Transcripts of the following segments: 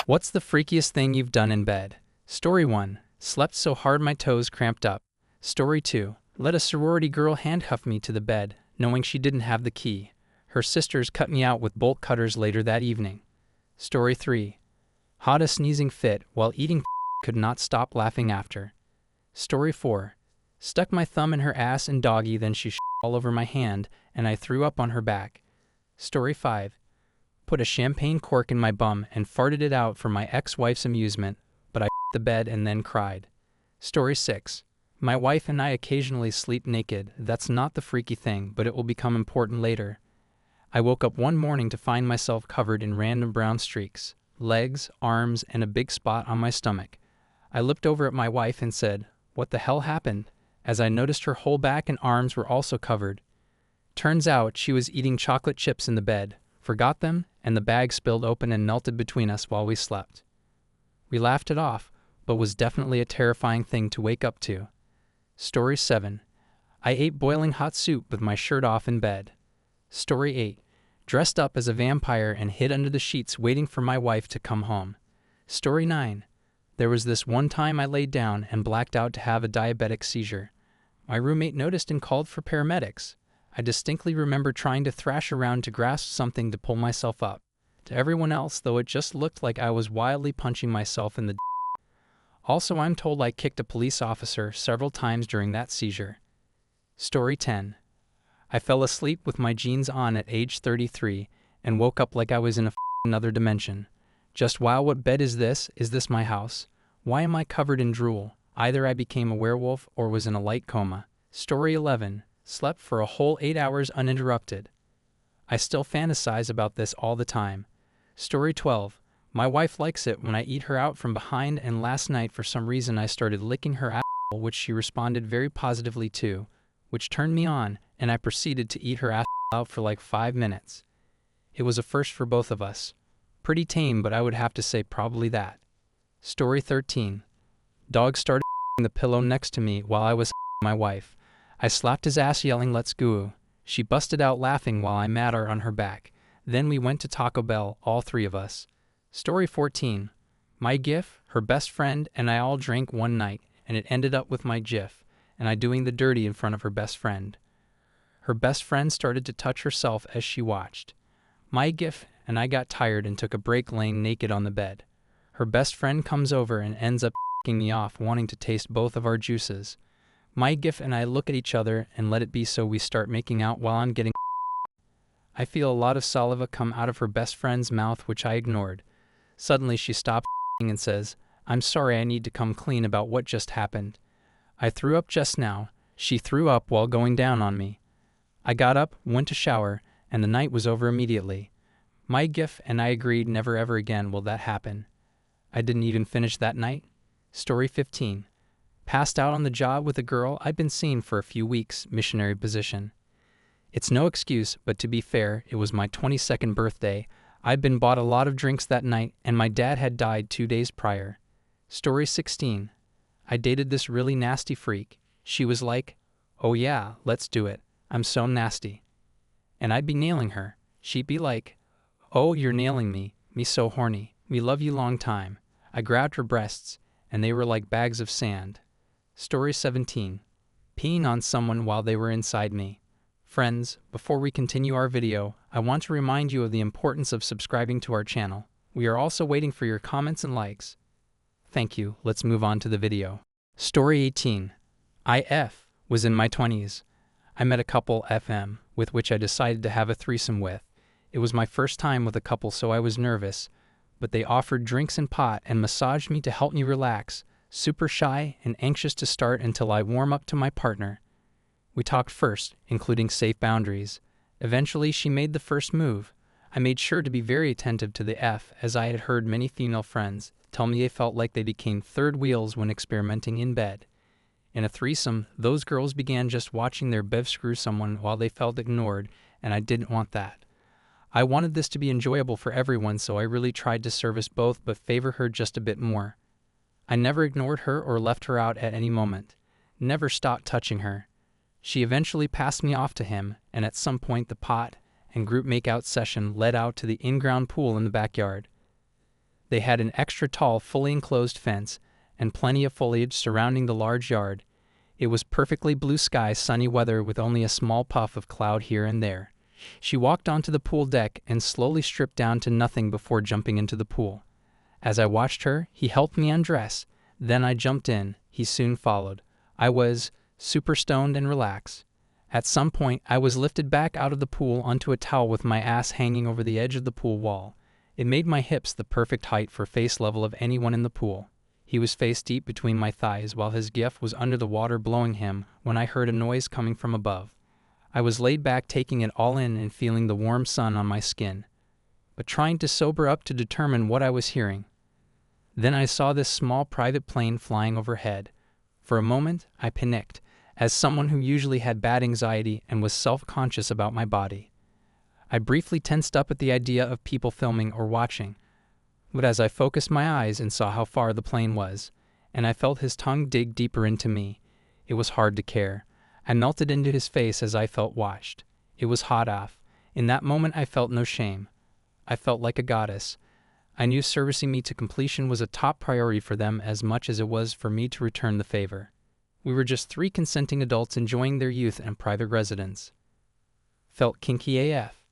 What's the freakiest thing you've done in bed? Story 1. Slept so hard my toes cramped up. Story 2. Let a sorority girl handcuff me to the bed, knowing she didn't have the key. Her sisters cut me out with bolt cutters later that evening. Story 3. Had a sneezing fit while eating could not stop laughing after. Story 4. Stuck my thumb in her ass and doggy, then she all over my hand, and I threw up on her back. Story 5. Put a champagne cork in my bum and farted it out for my ex-wife's amusement, but I the bed and then cried. Story 6. My wife and I occasionally sleep naked. That's not the freaky thing, but it will become important later. I woke up one morning to find myself covered in random brown streaks, legs, arms, and a big spot on my stomach. I looked over at my wife and said, "What the hell happened?" as I noticed her whole back and arms were also covered. Turns out she was eating chocolate chips in the bed, forgot them, and the bag spilled open and melted between us while we slept. We laughed it off, but was definitely a terrifying thing to wake up to. Story 7. I ate boiling hot soup with my shirt off in bed. Story 8. Dressed up as a vampire and hid under the sheets waiting for my wife to come home. Story 9. There was this one time I laid down and blacked out to have a diabetic seizure. My roommate noticed and called for paramedics. I distinctly remember trying to thrash around to grasp something to pull myself up. To everyone else, though, it just looked like I was wildly punching myself in the Also, I'm told I kicked a police officer several times during that seizure. Story 10. I fell asleep with my jeans on at age 33 and woke up like I was in another dimension. Just wow, what bed is this? Is this my house? Why am I covered in drool? Either I became a werewolf or was in a light coma. Story 11. Slept for a whole 8 hours uninterrupted. I still fantasize about this all the time. Story 12. My wife likes it when I eat her out from behind, and last night for some reason I started licking her asshole, which she responded very positively to, which turned me on, and I proceeded to eat her asshole out for like 5 minutes. It was a first for both of us. Pretty tame, but I would have to say probably that. Story 13. Dog started the pillow next to me while I was my wife. I slapped his ass yelling, "Let's go." She busted out laughing while I mat her on her back. Then we went to Taco Bell, all three of us. Story 14. My GIF, her best friend, and I all drank one night, and it ended up with my GIF, and I doing the dirty in front of her best friend. Her best friend started to touch herself as she watched. My GIF and I got tired and took a break laying naked on the bed. Her best friend comes over and ends up f***ing me off, wanting to taste both of our juices. My GIF and I look at each other and let it be, so we start making out while I'm getting I feel a lot of saliva come out of her best friend's mouth, which I ignored. Suddenly she stops and says, "I'm sorry, I need to come clean about what just happened. I threw up just now." She threw up while going down on me. I got up, went to shower, and the night was over immediately. My GIF and I agreed never ever again will that happen. I didn't even finish that night. Story 15. Passed out on the job with a girl I'd been seeing for a few weeks, missionary position. It's no excuse, but to be fair, it was my 22nd birthday. I'd been bought a lot of drinks that night, and my dad had died 2 days prior. Story 16. I dated this really nasty freak. She was like, "Oh yeah, let's do it. I'm so nasty." And I'd be nailing her. She'd be like, "Oh, you're nailing me. Me so horny. Me love you long time." I grabbed her breasts, and they were like bags of sand. Story 17. Peeing on someone while they were inside me. Friends, before we continue our video, I want to remind you of the importance of subscribing to our channel. We are also waiting for your comments and likes. Thank you. Let's move on to the video. Story 18. IF was in my 20s. I met a couple FM with which I decided to have a threesome with. It was my first time with a couple, so I was nervous, but they offered drinks and pot and massaged me to help me relax. Super shy and anxious to start until I warm up to my partner. We talked first, including safe boundaries. Eventually, she made the first move. I made sure to be very attentive to the F, as I had heard many female friends tell me they felt like they became third wheels when experimenting in bed. In a threesome, those girls began just watching their bev screw someone while they felt ignored, and I didn't want that. I wanted this to be enjoyable for everyone, so I really tried to service both but favor her just a bit more. I never ignored her or left her out at any moment. Never stopped touching her. She eventually passed me off to him, and at some point the pot and group makeout session led out to the in-ground pool in the backyard. They had an extra tall, fully enclosed fence, and plenty of foliage surrounding the large yard. It was perfectly blue sky, sunny weather with only a small puff of cloud here and there. She walked onto the pool deck and slowly stripped down to nothing before jumping into the pool. As I watched her, he helped me undress. Then I jumped in. He soon followed. I was super stoned and relaxed. At some point, I was lifted back out of the pool onto a towel with my ass hanging over the edge of the pool wall. It made my hips the perfect height for face level of anyone in the pool. He was face deep between my thighs while his gift was under the water blowing him when I heard a noise coming from above. I was laid back taking it all in and feeling the warm sun on my skin, but trying to sober up to determine what I was hearing. Then I saw this small private plane flying overhead. For a moment, I panicked, as someone who usually had bad anxiety and was self-conscious about my body. I briefly tensed up at the idea of people filming or watching, but as I focused my eyes and saw how far the plane was, and I felt his tongue dig deeper into me, it was hard to care. I melted into his face as I felt washed. It was hot off. In that moment I felt no shame. I felt like a goddess. I knew servicing me to completion was a top priority for them as much as it was for me to return the favor. We were just 3 consenting adults enjoying their youth and private residence. Felt kinky AF.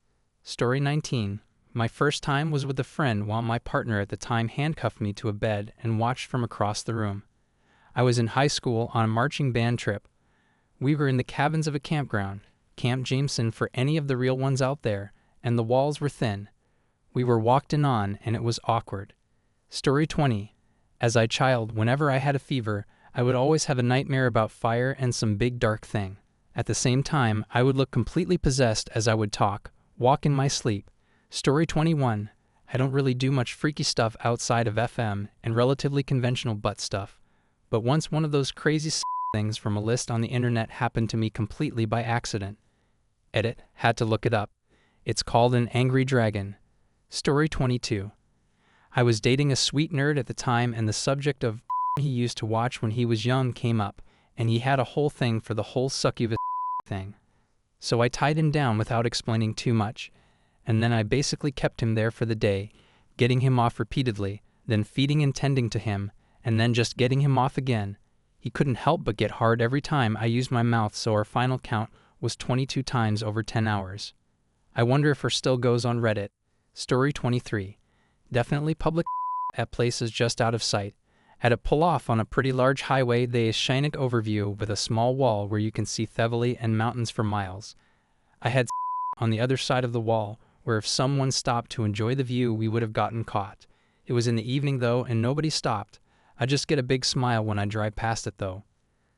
Story 19. My first time was with a friend while my partner at the time handcuffed me to a bed and watched from across the room. I was in high school on a marching band trip. We were in the cabins of a campground, Camp Jameson for any of the real ones out there, and the walls were thin. We were walked in on, and it was awkward. Story 20. As a child, whenever I had a fever, I would always have a nightmare about fire and some big dark thing. At the same time, I would look completely possessed as I would walk in my sleep. Story 21. I don't really do much freaky stuff outside of FM and relatively conventional butt stuff. But once one of those crazy things from a list on the internet happened to me completely by accident. Edit, had to look it up. It's called an angry dragon. Story 22. I was dating a sweet nerd at the time and the subject of he used to watch when he was young came up, and he had a whole thing for the whole succubus thing. So I tied him down without explaining too much, and then I basically kept him there for the day, getting him off repeatedly, then feeding and tending to him, and then just getting him off again. He couldn't help but get hard every time I used my mouth, so our final count was 22 times over 10 hours. I wonder if her still goes on Reddit. Story 23. Definitely public at places just out of sight. At a pull-off on a pretty large highway, there is scenic overview with a small wall where you can see Thevely and mountains for miles. I had on the other side of the wall, where if someone stopped to enjoy the view, we would have gotten caught. It was in the evening though, and nobody stopped. I just get a big smile when I drive past it though.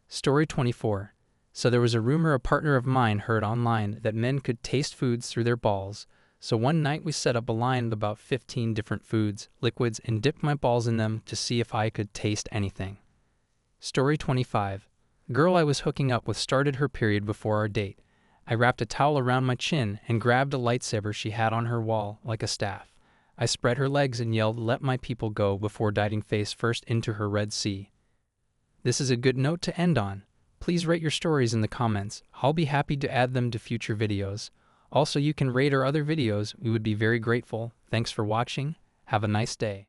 Story 24. So there was a rumor a partner of mine heard online that men could taste foods through their balls. So one night we set up a line of about 15 different foods, liquids, and dipped my balls in them to see if I could taste anything. Story 25. Girl I was hooking up with started her period before our date. I wrapped a towel around my chin and grabbed a lightsaber she had on her wall like a staff. I spread her legs and yelled, "Let my people go," before diving face first into her Red Sea. This is a good note to end on. Please rate your stories in the comments. I'll be happy to add them to future videos. Also, you can rate our other videos. We would be very grateful. Thanks for watching. Have a nice day.